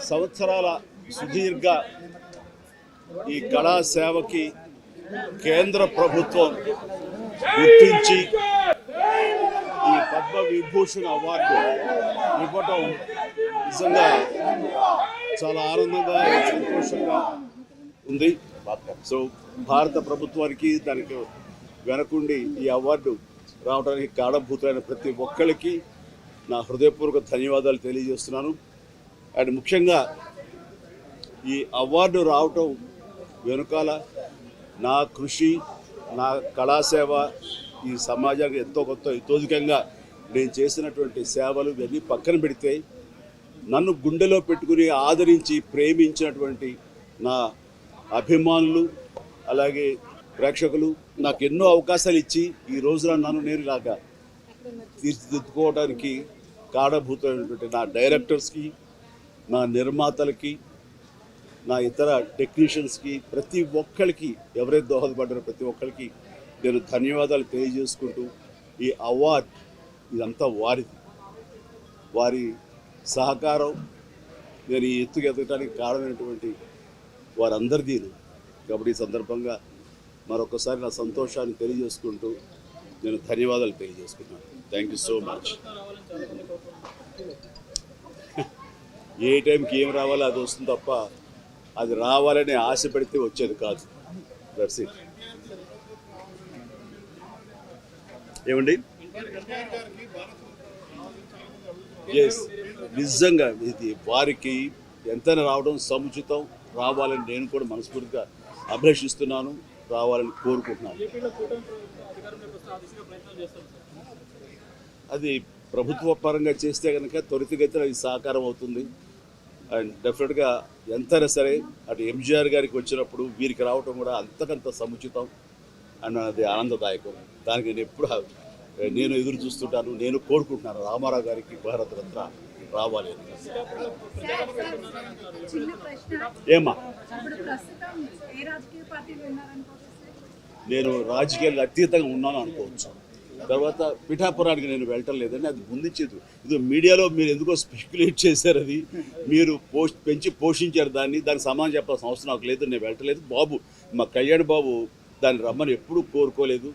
సంవత్సరాల సుదీర్ఘ ఈ కళా సేవకి కేంద్ర ప్రభుత్వం గుర్తించి ఈ పద్మ విభూషణ్ అవార్డు ఇవ్వటం నిజంగా చాలా ఆనందంగా సంతోషంగా ఉంది. సో భారత ప్రభుత్వానికి దానికి వెనకుండి ఈ అవార్డు రావడానికి కారణభూతులైన ప్రతి ఒక్కరికి నా హృదయపూర్వక ధన్యవాదాలు తెలియజేస్తున్నాను. అండ్ ముఖ్యంగా ఈ అవార్డు రావటం వెనుకాల నా కృషి, నా కళాసేవ ఈ సమాజానికి ఎంతో కొత్త ఇతోధికంగా నేను చేసినటువంటి సేవలు ఇవన్నీ పక్కన పెడితే నన్ను గుండెలో పెట్టుకుని ఆదరించి ప్రేమించినటువంటి నా అభిమానులు అలాగే ప్రేక్షకులు నాకు ఎన్నో అవకాశాలు ఇచ్చి ఈ రోజున నన్ను నేను ఇలాగా తీర్చిదిద్దుకోవడానికి కారణభూతమైనటువంటి నా డైరెక్టర్స్కి, నా నిర్మాతలకి, నా ఇతర టెక్నీషియన్స్కి, ప్రతి ఒక్కరికి ఎవరైతే దోహదపడ్డారో ప్రతి ఒక్కరికి నేను ధన్యవాదాలు తెలియజేసుకుంటూ ఈ అవార్డ్ ఇదంతా వారిది, వారి సహకారం నేను ఈ ఎత్తుకు ఎదగడానికి కారణమైనటువంటి వారందరిదీ. కాబట్టి ఈ సందర్భంగా మరొకసారి నా సంతోషాన్ని తెలియజేసుకుంటూ నేను ధన్యవాదాలు తెలియజేసుకున్నాను. Thank you so much. ఏ టైంకి ఏం రావాలో అది వస్తుంది తప్ప అది రావాలని ఆశ పెడితే వచ్చేది కాదు. That's it. ఏమండి, ఎస్, నిజంగా ఇది వారికి ఎంతైనా రావడం సముచితం. రావాలని నేను కూడా మనస్ఫూర్తిగా అభిలషిస్తున్నాను, రావాలని కోరుకుంటున్నాను. అది ప్రభుత్వ పరంగా చేస్తే కనుక త్వరితగతిన ఇది సాకారం అవుతుంది. అండ్ డెఫినెట్గా ఎంతైనా సరే అటు ఎంజీఆర్ గారికి వచ్చినప్పుడు వీరికి రావటం కూడా అంతకంత సముచితం అండ్ అది ఆనందదాయకం. దానికి నేను ఎప్పుడు నేను ఎదురు చూస్తుంటాను, నేను కోరుకుంటున్నాను రామారావు గారికి భారతరత్న రావాలి అని. ఏమా, నేను రాజకీయాలకు అతీతంగా ఉన్నాను అనుకోవచ్చు. తర్వాత పిఠాపురానికి నేను వెళ్ళటం లేదని అది ముందుంచేది. ఇది మీడియాలో మీరు ఎందుకో స్పెక్యులేట్ చేశారు, అది మీరు పెంచి పోషించారు దానికి సమాధానం చెప్పాల్సిన అవసరం నాకు లేదు. నేను వెళ్ళటలేదు. బాబు, మా కళ్యాణ్ బాబు దాన్ని రమ్మని ఎప్పుడూ కోరుకోలేదు.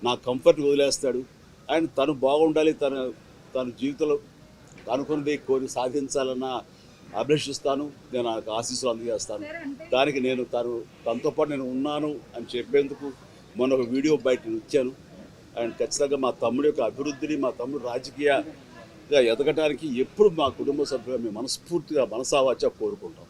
నా కంఫర్ట్ వదిలేస్తాడు. అండ్ తను బాగుండాలి, తన జీవితంలో అనుకున్నది కోరి సాధించాలన్న అభిలషిస్తాను. నేను నాకు ఆశీస్సులు అందజేస్తాను. దానికి నేను తనతో పాటు నేను ఉన్నాను అని చెప్పేందుకు మొన్న ఒక వీడియో బయట ఇచ్చాను. అండ్ ఖచ్చితంగా మా తమ్ముడి యొక్క అభివృద్ధిని, మా తమ్ముడు రాజకీయంగా ఎదగటానికి ఎప్పుడు మా కుటుంబ సభ్యులుగా మేము మనస్ఫూర్తిగా మనసావాచ కోరుకుంటాం.